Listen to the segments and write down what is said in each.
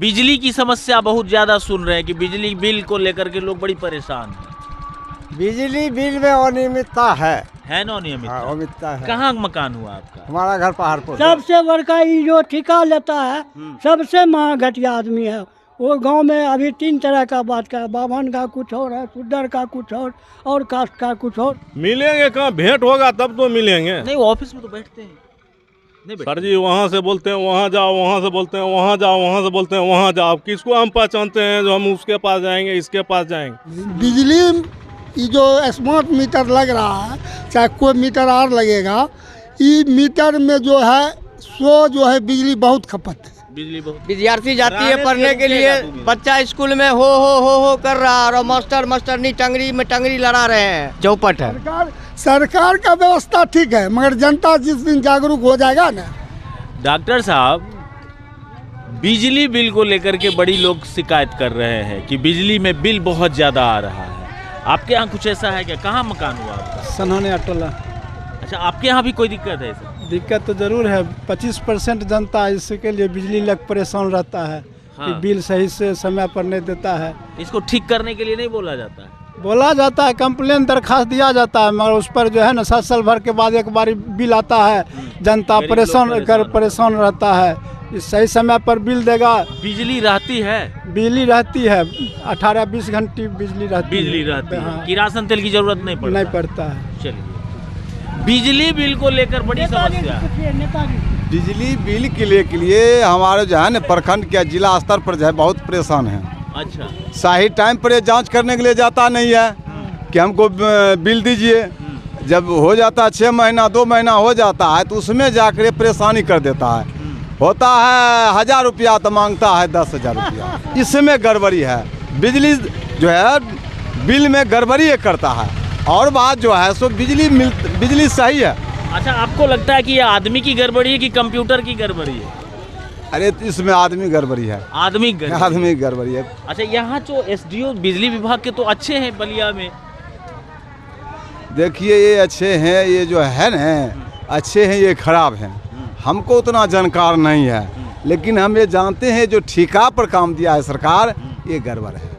बिजली की समस्या बहुत ज्यादा सुन रहे हैं कि बिजली बिल को लेकर के लोग बड़ी परेशान हैं। बिजली बिल में अनियमितता है ना नियमित? हाँ, अनियमितता है। कहाँ मकान हुआ आपका? हमारा घर पहाड़पुर। सबसे बड़का ये जो ठिका लेता है सबसे महाघटिया आदमी है। वो गांव में अभी 3 तरह का बात का, बाभन का कुछ और है, शूद्र का कुछ और कास्ट का कुछ और। मिलेंगे कहाँ? भेंट होगा तब तो मिलेंगे। नहीं, ऑफिस में तो बैठते हैं। नहीं सर जी वहाँ से बोलते हैं वहाँ जाओ, वहाँ से बोलते हैं वहाँ जाओ, वहाँ से बोलते हैं वहाँ जाओ। किसको हम पहचानते हैं जो हम उसके पास जाएंगे, इसके पास जाएंगे? बिजली ये जो स्मार्ट मीटर लग रहा है, चाहे कोई मीटर और लगेगा, ये मीटर में जो है सो जो है बिजली बहुत खपत है। बिजली बहुत। विद्यार्थी जाती है पढ़ने के लिए, बच्चा स्कूल में हो कर रहा है और मास्टरनी टंगरी में टंगरी लड़ा रहे हैं। चौपट है। सरकार का व्यवस्था ठीक है, मगर जनता जिस दिन जागरूक हो जाएगा ना। डॉक्टर साहब, बिजली बिल को लेकर के बड़ी लोग शिकायत कर रहे हैं कि बिजली में बिल बहुत ज्यादा आ रहा है। आपके यहाँ कुछ ऐसा है क्या? कहाँ मकान हुआ आपका? सनहने टोला। अच्छा, आपके यहाँ भी कोई दिक्कत है? सर दिक्कत तो जरूर है। 25% जनता इसके लिए बिजली लग परेशान रहता है। हाँ। कि बिल सही से समय पर नहीं देता है। इसको ठीक करने के लिए नहीं बोला जाता है? बोला जाता है, कंप्लेन दरखास्त दिया जाता है, मगर उस पर जो है ना 7 साल भर के बाद एक बार बिल आता है। जनता परेशान रहता है। इस सही समय पर बिल देगा। बिजली रहती है? बिजली रहती है, 18-20 घंटे बिजली रहती है। हाँ। किरासन तेल की जरूरत नहीं पड़ता है। चलिए, बिजली बिल को लेकर बड़ी समस्या है। बिजली बिल के लिए हमारे जो है ना प्रखंड के जिला स्तर पर जो है बहुत परेशान है। अच्छा। सही टाइम पर ये जांच करने के लिए जाता नहीं है कि हमको बिल दीजिए। जब हो जाता है 6 महीना 2 महीना हो जाता है तो उसमें जाकर ये परेशानी कर देता है। होता है 1000 रुपया तो मांगता है 10,000 रुपया। इसमें गड़बड़ी है। बिजली जो है बिल में गड़बड़ी ये करता है। और बात जो है सो बिजली सही है। अच्छा, आपको लगता है कि ये आदमी की गड़बड़ी है कि कंप्यूटर की गड़बड़ी है? अरे इसमें आदमी गड़बड़ी है। आदमी गड़बड़ी है। अच्छा, यहाँ जो SDO बिजली विभाग के तो अच्छे हैं बलिया में। देखिए ये अच्छे हैं, ये जो है ना अच्छे हैं, ये खराब हैं। हमको उतना जानकार नहीं है, लेकिन हम ये जानते हैं जो ठेका पर काम दिया है सरकार, ये गड़बड़ है।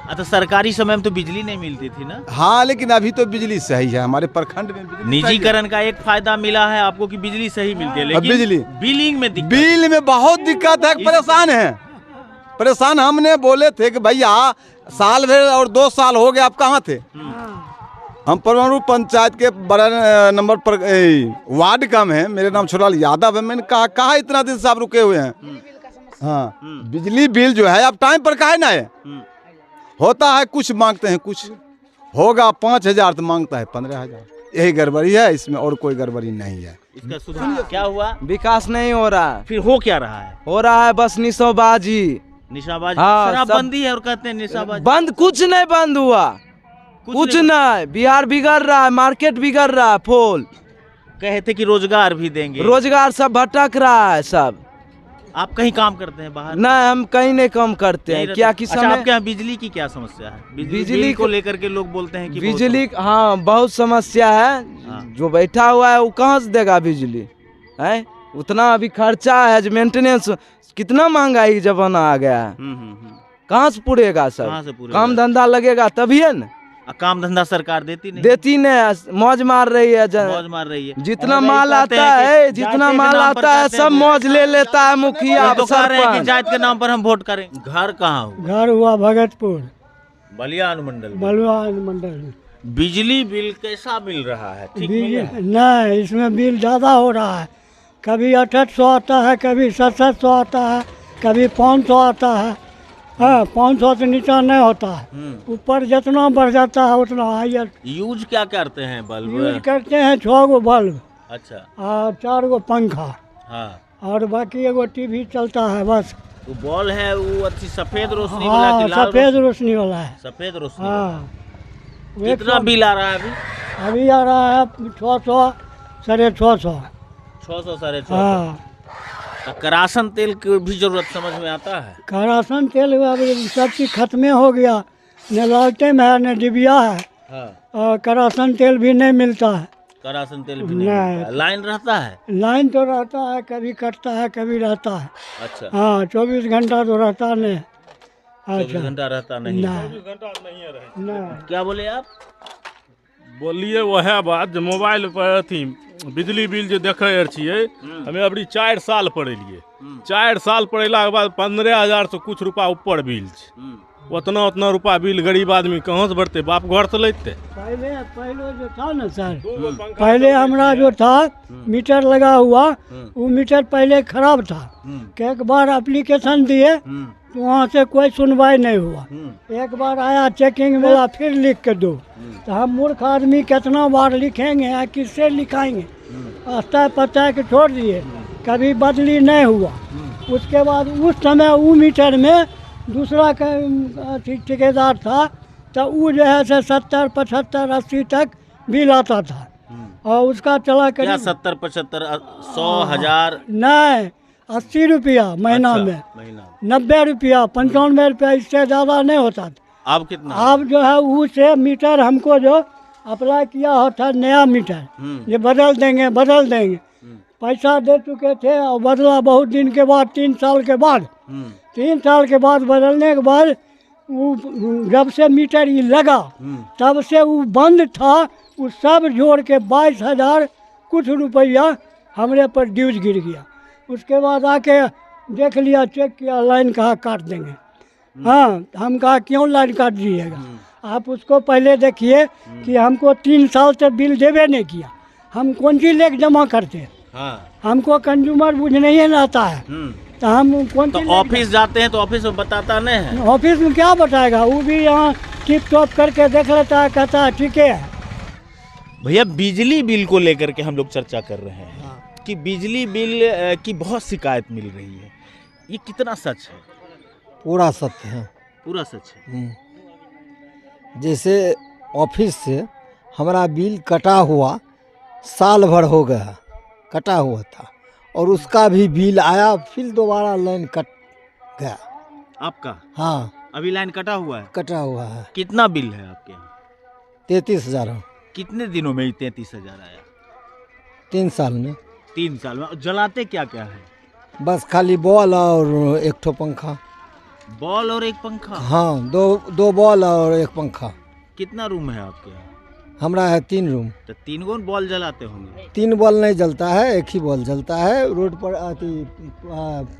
अच्छा, सरकारी समय में तो बिजली नहीं मिलती थी ना? हाँ, लेकिन अभी तो बिजली सही है हमारे प्रखंड में। निजीकरण का एक फायदा मिला है आपको कि बिजली सही मिलती है, लेकिन बिजली बिलिंग में दिक्कत। बिल में बहुत दिक्कत है। परेशान हमने बोले थे कि भैया साल भर और 2 साल हो गए, आप कहाँ थे? हम परमाणु पंचायत के बड़ा नंबर पर वार्ड कम है, मेरे नाम छोलाल यादव है। मैंने कहा इतना दिन से आप रुके हुए हैं। हाँ, बिजली बिल जो है अब टाइम पर काहे ना है? होता है कुछ मांगते हैं, कुछ होगा 5000 तो मांगता है 15,000। यही गड़बड़ी है, इसमें और कोई गड़बड़ी नहीं है। इसका सुधार क्या हुआ? विकास नहीं हो रहा है। फिर हो क्या रहा है? हो रहा है बस निशाबाजी। हाँ, शराबबंदी है और कहते हैं निशाबाजी बंद। कुछ नहीं बंद हुआ, कुछ नहीं। बिहार बिगड़ रहा है, मार्केट बिगड़ रहा है। फूल कहते कि रोजगार भी देंगे। रोजगार सब भटक रहा है सब। आप कहीं काम करते हैं बाहर? नहीं, हम कहीं नहीं काम करते हैं। क्या किस अच्छा, आपके यहाँ बिजली की क्या समस्या है? बिजली को लेकर के लोग बोलते हैं कि बिजली हाँ बहुत समस्या है। हाँ। जो बैठा हुआ है वो कहाँ से देगा बिजली है? उतना अभी खर्चा है, मेंटेनेंस कितना महंगाई जमाना आ गया है। कहाँ से पूरेगा सब? काम धंधा लगेगा तभी है ना। काम धंधा सरकार देती नहीं, मौज मार रही है। जितना माल आता है सब मौज ले लेता है मुखिया। तो कह रहे हैं कि जात के नाम पर हम वोट करें। घर कहाँ हुआ? घर हुआ भगतपुर, बलिया अनुमंडल। बिजली बिल कैसा मिल रहा है? ठीक नहीं, इसमें बिल ज़्यादा हो रहा है। कभी 800 आता है, कभी 700 आता है, कभी 500 आता है। हाँ, 500 से नीचा नहीं होता है। ऊपर जितना बढ़ जाता है उतना हायर। यूज क्या करते हैं? बल्ब यूज करते हैं 6 गो बल्ब। अच्छा। और 4 गो पंखा। हाँ। और बाकी एगो टीवी चलता है बस। वो बॉल है वो अच्छी सफेद रोशनी वाला? हाँ, सफेद रोशनी वाला है। सफेद रोशनी। हाँ। कितना बिल आ रहा है अभी? अभी आ रहा है 600 650। 600 650। हाँ। करासन तेल की भी जरूरत समझ में आता है? करासन तेल सब चीज खत्म हो गया, न लालटेन है न डिबिया है। हाँ। और करासन तेल भी नहीं मिलता है। करासन तेल भी नहीं मिलता है। लाइन रहता है? लाइन तो रहता है, कभी कटता है कभी रहता है। अच्छा, हाँ 24 घंटा तो रहता नहीं। 24 घंटा रहता नहीं। नहीं क्या बोले आप? बोलिए वह बात जो मोबाइल पर अथी बिजली बिल जो देखे छियै, हमें अभी 4 साल पड़ेलिए। 4 साल पड़ेला के बाद 15,000 से कुछ रुपया ऊपर बिल छै। उतना रुपया बिल गरीब आदमी कहाँ से भरते? बाप घर से लेते। पहले जो था ना सर, पहले हमारा जो था मीटर लगा हुआ, वो मीटर पहले खराब था। एक बार एप्लीकेशन दिए तो वहाँ से कोई सुनवाई नहीं हुआ। एक बार आया चेकिंग वाला, फिर लिख के दो। तो हम मूर्ख आदमी कितना बार लिखेंगे या किससे लिखाएंगे? आस्ता पता के छोड़ दिए, कभी बदली नहीं हुआ। उसके बाद उस समय वो मीटर में दूसरा ठेकेदार था, तो वो जो है से 70, 75, 80 तक बिल आता था। और उसका चला कर 70, 75, 100, 1000 नहीं 80 रुपया महीना में, 90 रुपया, 95 रुपया, इससे ज़्यादा नहीं होता था। अब कितना? अब जो है उसे मीटर हमको जो अप्लाई किया होता नया मीटर, ये बदल देंगे। पैसा दे चुके थे और बदला बहुत दिन के बाद, 3 साल के बाद। 3 साल के बाद बदलने के बाद वो जब से मीटर ये लगा तब से वो बंद था। वो सब जोड़ के 22,000 कुछ रुपया हमरे पर ड्यूज गिर गया। उसके बाद आके देख लिया, चेक किया, लाइन कहा काट देंगे। हाँ, हम कहा क्यों लाइन काट दीजिएगा? आप उसको पहले देखिए कि हमको 3 साल से बिल देवे नहीं किया, हम कौन सी लेके जमा करते हैं? हमको कंज्यूमर बुझने ही नहीं आता है। तो हम कौन तो ऑफिस जाते हैं तो ऑफिस में बताता नहीं है? ऑफिस में क्या बताएगा? वो भी यहाँ टिप टॉप करके देख लेता है, कहता है ठीक है। भैया बिजली बिल को लेकर के हम लोग चर्चा कर रहे हैं कि बिजली बिल की बहुत शिकायत मिल रही है, ये कितना सच है? पूरा सत्य है। पूरा सच है। जैसे ऑफिस से हमारा बिल कटा हुआ साल भर हो गया, कटा हुआ था, और उसका भी बिल आया, फिर दोबारा लाइन कट गया। आपका? हाँ, अभी लाइन कटा हुआ है? कटा हुआ है। कितना बिल है आपके यहाँ? 33,000। कितने दिनों में 33,000 आया? 3 साल में। 3 साल में। जलाते क्या क्या है? बस खाली बॉल और एक ठो पंखा। बॉल और एक पंखा? हाँ, दो बॉल और एक पंखा। कितना रूम है आपके यहाँ? हमारा है 3 रूम। तो 3 गो बॉल जलाते होंगे? 3 बॉल नहीं जलता है, एक ही बॉल जलता है। रोड पर आती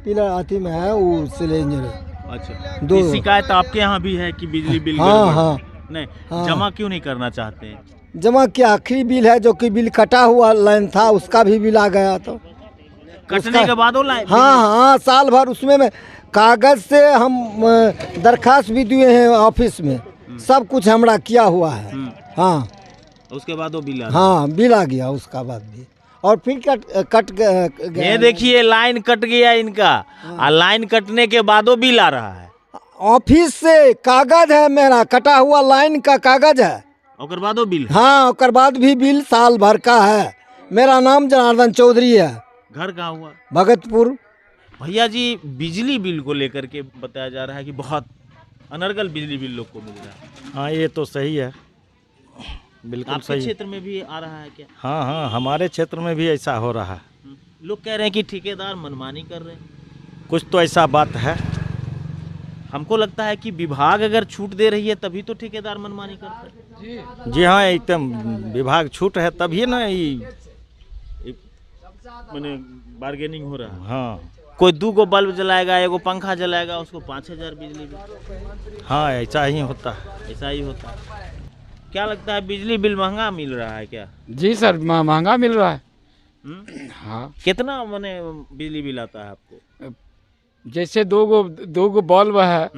पिलर आती में है वो सिलेंडर। अच्छा, दो शिकायत आपके यहाँ भी है कि बिजली बिल हाँ नहीं हाँ। जमा क्यों नहीं करना चाहते हैं? जमा किया, आखिरी बिल है जो कि बिल कटा हुआ लाइन था, उसका भी बिल आ गया। तो कटने के बाद वो लाइन? हाँ, साल भर उसमें में कागज से हम दरखास्त भी दिए हैं ऑफिस में, सब कुछ हमारा किया हुआ है। हाँ, उसके बाद वो बिल हाँ बिल आ गया उसका बाद भी, और फिर कट गया। ये देखिए लाइन कट गया इनका, और लाइन कटने के बाद वो बिल आ रहा है। ऑफिस से कागज है मेरा, कटा हुआ लाइन का कागज है, और बाद वो बिल? हाँ, और बाद भी बिल साल भर का है। मेरा नाम जनार्दन चौधरी है। घर कहाँ हुआ? भगतपुर। भैया जी बिजली बिल को लेकर के बताया जा रहा है कि बहुत अनर्गल बिजली बिल लोग को मिल रहा है। हाँ, ये तो सही है, बिल्कुल आपके सही। क्षेत्र में भी आ रहा है क्या? हाँ, हमारे क्षेत्र में भी ऐसा हो रहा है। लोग कह रहे हैं कि ठेकेदार मनमानी कर रहे हैं। कुछ तो ऐसा बात है। हमको लगता है कि विभाग अगर छूट दे रही है तभी तो ठेकेदार मनमानी करते हैं। जी हाँ, एकदम विभाग छूट है तभी ना मैंने बार्गेनिंग हो रहा है। हाँ, कोई 2 गो बल्ब जलाएगा, 1 गो पंखा जलाएगा, उसको 5,000 बिजली बिल। हाँ, ऐसा ही होता है। ऐसा ही होता है। क्या लगता है बिजली बिल महंगा मिल रहा है क्या? जी सर, महंगा मिल रहा है। हाँ। कितना मैंने बिजली बिल आता है आपको? जैसे 2 गो बल्ब है,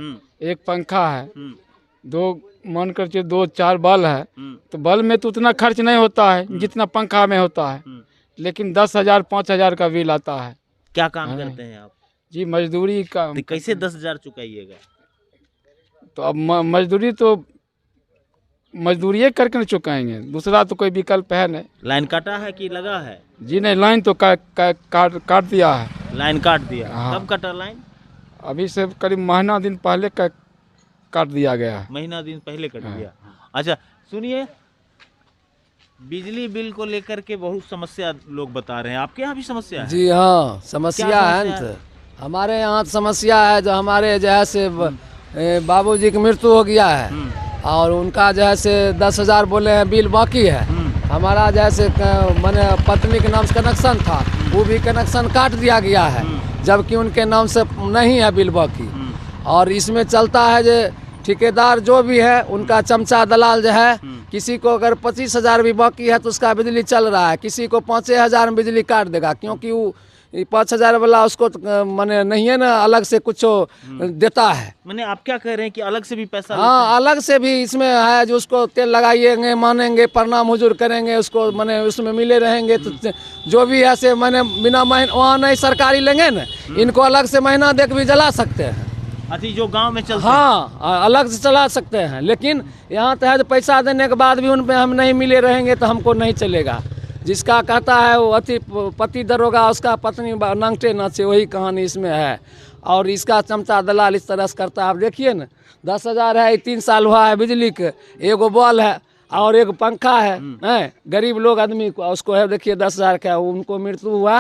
1 पंखा है, 2 मन कर 2-4 बल्ब है, तो बल्ब में तो उतना खर्च नहीं होता है जितना पंखा में होता है, लेकिन 10,000 5,000 का बिल आता है। क्या काम करते हैं आप? जी मजदूरी का। तो कैसे 10,000 चुकाइएगा? तो अब मजदूरी करके नहीं चुकाएंगे, दूसरा तो कोई विकल्प है नहीं। लाइन काटा है कि लगा है? जी नहीं, लाइन तो काट दिया है। लाइन काट दिया? हाँ। कब कटा लाइन? अभी से करीब महीना दिन पहले काट दिया गया है। महीना दिन पहले कट दिया। अच्छा सुनिए, बिजली बिल को लेकर के बहुत समस्या लोग बता रहे हैं, आपके यहाँ भी समस्या है? जी हाँ, समस्या क्या है समस्या न तो। हमारे यहाँ समस्या है, जो हमारे जो है से बाबूजी की मृत्यु हो गया है और उनका जो है से 10,000 बोले हैं बिल बाकी है। हमारा जो है से मैंने पत्नी के नाम से कनेक्शन था, वो भी कनेक्शन काट दिया गया है, जबकि उनके नाम से नहीं है बिल बाकी। और इसमें चलता है जो ठेकेदार जो भी है उनका चमचा दलाल जो है, किसी को अगर 25,000 भी बाकी है तो उसका बिजली चल रहा है, किसी को 5,000 में बिजली काट देगा, क्योंकि वो 5,000 वाला उसको माने नहीं है ना, अलग से कुछ देता है। मैंने आप क्या कह रहे हैं कि अलग से भी पैसा हाँ, अलग से भी इसमें है, जो उसको तेल लगाइएंगे, मानेंगे, प्रणाम हुजूर करेंगे, उसको माने उसमें मिले रहेंगे, तो जो भी है से मैंने बिना वहाँ नहीं सरकारी लेंगे ना, इनको अलग से महीना देख भी जला सकते हैं। अति जो गांव में चलते हाँ, अलग से चला सकते हैं, लेकिन यहाँ तो है तो पैसा देने के बाद भी उन पे हम नहीं मिले रहेंगे तो हमको नहीं चलेगा। जिसका कहता है वो अति पति दरोगा, उसका पत्नी नंगटे नाचे, वही कहानी इसमें है। और इसका चमचा दलाल इस तरह से करता है। आप देखिए ना, 10,000 है, 3 साल हुआ है बिजली के, एगो बॉल है और एक पंखा है। गरीब लोग आदमी को उसको है, देखिए 10,000 का उनको मृत्यु हुआ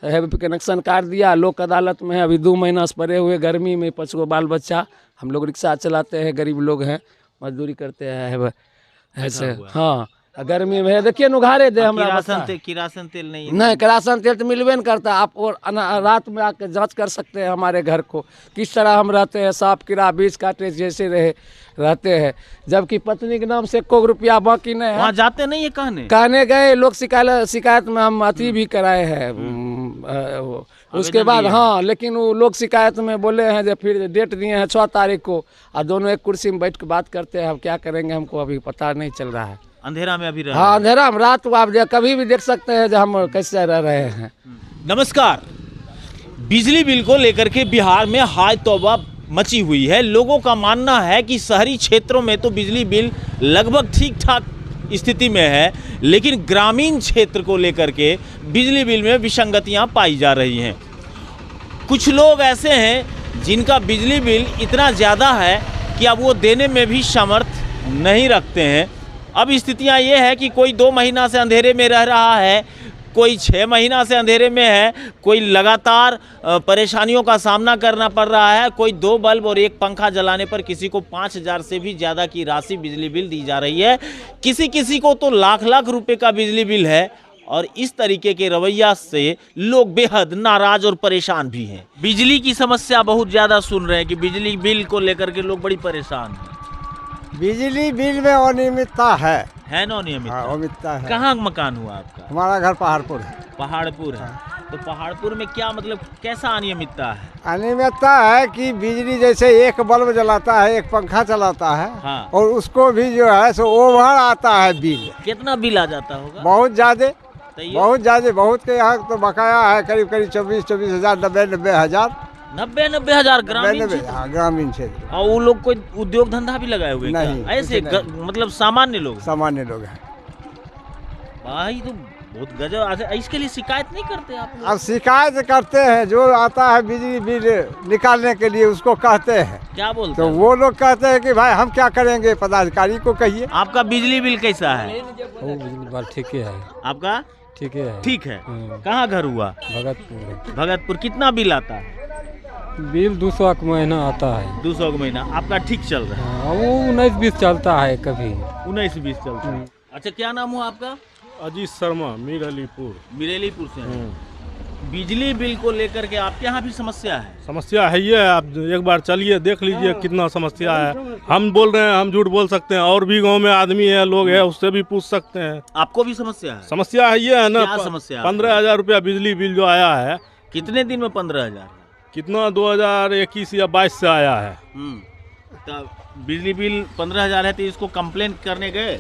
है, कनेक्शन काट दिया, लोक अदालत में है, अभी 2 महीना से पड़े हुए, गर्मी में 5 गो बाल बच्चा, हम लोग रिक्शा चलाते हैं, गरीब लोग हैं, मजदूरी करते हैं ऐसे। हाँ, गर्मी में है, देखिए नुघारे दे हमरा किरासन तेल नहीं किरासन तेल तो मिलवे नहीं करता। आप और रात में आके जांच कर सकते हैं हमारे घर को, किस तरह हम रहते हैं, सांप कीड़ा बीज काटे जैसे रहते हैं, जबकि पत्नी के नाम से 1 रुपया बाकी नहीं है। वहाँ जाते नहीं है कहने गए लोग, शिकायत में हम अति भी कराए हैं उसके बाद। हाँ, लेकिन वो लोग शिकायत में बोले हैं जो फिर डेट दिए हैं 6 तारीख को, और दोनों एक कुर्सी में बैठ के बात करते हैं। अब क्या करेंगे, हमको अभी पता नहीं चल रहा है। अंधेरा में अभी रह हाँ, अंधेरा में रात को आप कभी भी देख सकते हैं जो हम कैसे रह रहे हैं। नमस्कार। बिजली बिल को लेकर के बिहार में हाय तौबा मची हुई है। लोगों का मानना है कि शहरी क्षेत्रों में तो बिजली बिल लगभग ठीक ठाक स्थिति में है, लेकिन ग्रामीण क्षेत्र को लेकर के बिजली बिल में विसंगतियां पाई जा रही हैं। कुछ लोग ऐसे हैं जिनका बिजली बिल इतना ज़्यादा है कि अब वो देने में भी समर्थ नहीं रखते हैं। अब स्थितियां ये है कि कोई 2 महीना से अंधेरे में रह रहा है, कोई 6 महीना से अंधेरे में है, कोई लगातार परेशानियों का सामना करना पड़ रहा है, कोई 2 बल्ब और 1 पंखा जलाने पर किसी को 5,000 से भी ज़्यादा की राशि बिजली बिल दी जा रही है। किसी को तो लाख रुपए का बिजली बिल है। और इस तरीके के रवैया से लोग बेहद नाराज और परेशान भी हैं। बिजली की समस्या बहुत ज़्यादा सुन रहे हैं कि बिजली बिल को लेकर के लोग बड़ी परेशान हैं। बिजली बिल में अनियमितता है ना? अनियमितता अनियमितता है। कहाँ मकान हुआ आपका? हमारा घर पहाड़पुर है। पहाड़पुर है। तो पहाड़पुर में क्या मतलब कैसा अनियमितता है? अनियमितता है कि बिजली जैसे 1 बल्ब जलाता है, 1 पंखा चलाता है। हाँ। और उसको भी जो है सो ओवर आता है बिल। कितना बिल आ जाता होगा? बहुत ज़्यादा, बहुत के यहाँ तो बकाया है, करीब 24,000, 90,000 90,000 ग्रामीण क्षेत्र। और वो लोग कोई उद्योग धंधा भी लगाए हुए नहीं, ऐसे मतलब सामान्य लोग हैं भाई। तो बहुत गजब। इसके लिए शिकायत नहीं करते आप लोग? अब शिकायत करते हैं, जो आता है बिजली बिल निकालने के लिए उसको कहते हैं। क्या बोलते तो हैं? वो लोग कहते हैं कि भाई हम क्या करेंगे, पदाधिकारी को कहिए। आपका बिजली बिल कैसा है? बिजली बिल ठीक है। आपका ठीक है? ठीक है। कहाँ घर हुआ? भगतपुर। कितना बिल आता है? बिल 200 का महीना आता है। 200 का महीना आपका ठीक चल रहा है? वो 19-20 चलता है, कभी 19-20 चलता है। अच्छा, क्या नाम हुआ आपका? अजीत शर्मा, मिरेलीपुर से। बिजली बिल को लेकर के आपके यहाँ भी समस्या है? समस्या है ये, आप एक बार चलिए देख लीजिए कितना समस्या है। हम बोल रहे हैं, हम झूठ बोल सकते हैं, और भी गांव में आदमी है, लोग है, उससे भी पूछ सकते हैं। आपको भी समस्या है? समस्या है ये है ना, 15,000 रुपया बिजली बिल जो आया है। कितने दिन में 15,000? कितना 2021 या 22 से आया है। तो बिजली बिल 15,000 है, तो इसको कंप्लेंट करने गए,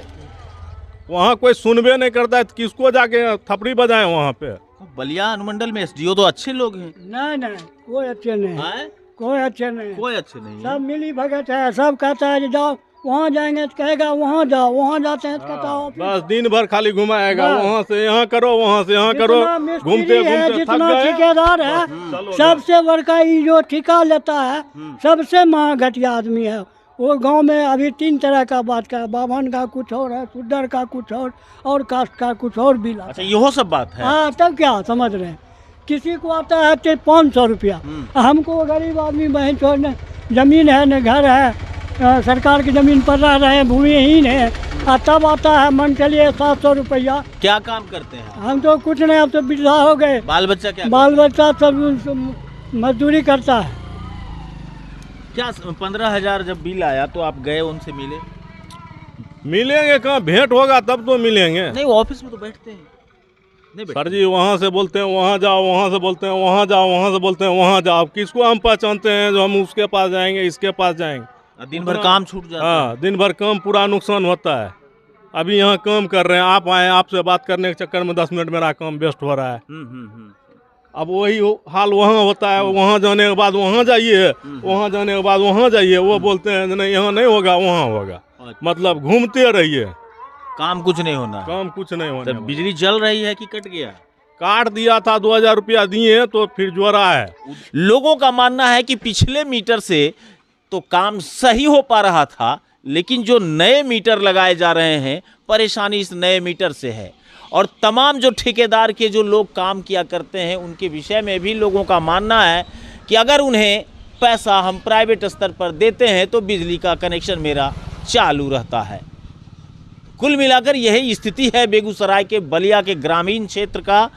वहाँ कोई सुनबे नहीं करता है, किसको जाके थपड़ी बजाए वहाँ पे? बलिया अनुमंडल में एसडीओ तो अच्छे लोग हैं। नहीं, कोई अच्छे नहीं है। कोई अच्छे नहीं। सब मिली भगत है, सब कहता है जाओ वहाँ जाएंगे तो कहेगा वहाँ जाओ, वहाँ जाते हैं तो कहता हो बस दिन भर खाली घुमाएगा, वहाँ से यहाँ करो, वहाँ से यहाँ करो, घूमते जितना ठेकेदार है, सबसे बड़का ये जो ठेका लेता है, सबसे महाघटिया आदमी है वो गांव में अभी 3 तरह का बात का, बाभन का कुछ और है, सुद्दर का कुछ और कास्ट का कुछ और बिल आता है। अच्छा यहो सब बात है। हाँ, तब क्या समझ रहे हैं। किसी को आता है 500 रुपया, हमको गरीब आदमी बहन छोड़ने जमीन है न घर है, सरकार की जमीन पर रह रहे हैं, भूमिहीन है, और तब आता है मन चलिए 700 रुपया। क्या काम करते हैं? हम तो कुछ नहीं, अब तो वृद्धा हो गए। बाल बच्चा क्या? बाल बच्चा सब मजदूरी करता है। क्या 15,000 जब बिल आया तो आप गए उनसे मिले? मिलेंगे कहाँ, भेंट होगा तब तो मिलेंगे। नहीं, वो ऑफिस में तो बैठते हैं। नहीं बैठते। सर जी वहाँ से बोलते हैं वहाँ जाओ, वहाँ से बोलते हैं वहाँ जाओ, वहाँ से बोलते हैं वहाँ जाओ। किसको हम पहचानते हैं जो हम उसके पास जाएंगे, इसके पास जाएंगे? दिन भर काम छूट जाता है। हाँ, दिन भर काम पूरा नुकसान होता है। अभी यहाँ काम कर रहे हैं, आप आए, आपसे बात करने के चक्कर में 10 मिनट मेरा काम वेस्ट हो रहा है। अब वही हाल वहाँ होता है। वहाँ जाने के बाद वहाँ जाइए, वहाँ जाने के बाद वहाँ जाइए, वो बोलते हैं नहीं यहाँ नहीं होगा, वहाँ होगा। मतलब घूमते रहिए, काम कुछ नहीं होना। काम कुछ नहीं होना। बिजली जल रही है कि कट गया? काट दिया था, 2000 रुपया दिए तो फिर जोड़ा है। लोगों का मानना है कि पिछले मीटर से तो काम सही हो पा रहा था, लेकिन जो नए मीटर लगाए जा रहे हैं, परेशानी इस नए मीटर से है। और तमाम जो ठेकेदार के जो लोग काम किया करते हैं, उनके विषय में भी लोगों का मानना है कि अगर उन्हें पैसा हम प्राइवेट स्तर पर देते हैं तो बिजली का कनेक्शन मेरा चालू रहता है। कुल मिलाकर यही स्थिति है बेगूसराय के बलिया के ग्रामीण क्षेत्र का।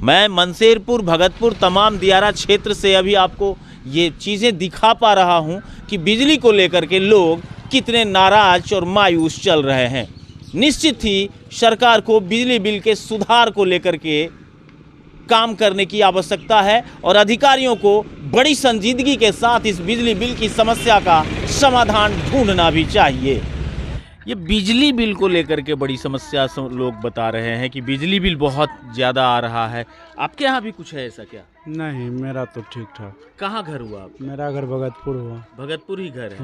मैं मनसेरपुर, भगतपुर, तमाम दियारा क्षेत्र से अभी आपको ये चीज़ें दिखा पा रहा हूँ कि बिजली को लेकर के लोग कितने नाराज और मायूस चल रहे हैं। निश्चित ही सरकार को बिजली बिल के सुधार को लेकर के काम करने की आवश्यकता है और अधिकारियों को बड़ी संजीदगी के साथ इस बिजली बिल की समस्या का समाधान ढूंढना भी चाहिए। ये बिजली बिल को लेकर के बड़ी समस्या लोग बता रहे हैं कि बिजली बिल बहुत ज़्यादा आ रहा है। आपके यहाँ भी कुछ है ऐसा क्या? नहीं, मेरा तो ठीक ठाक। कहाँ घर हुआ आप? मेरा घर भगतपुर हुआ। भगतपुर ही घर है।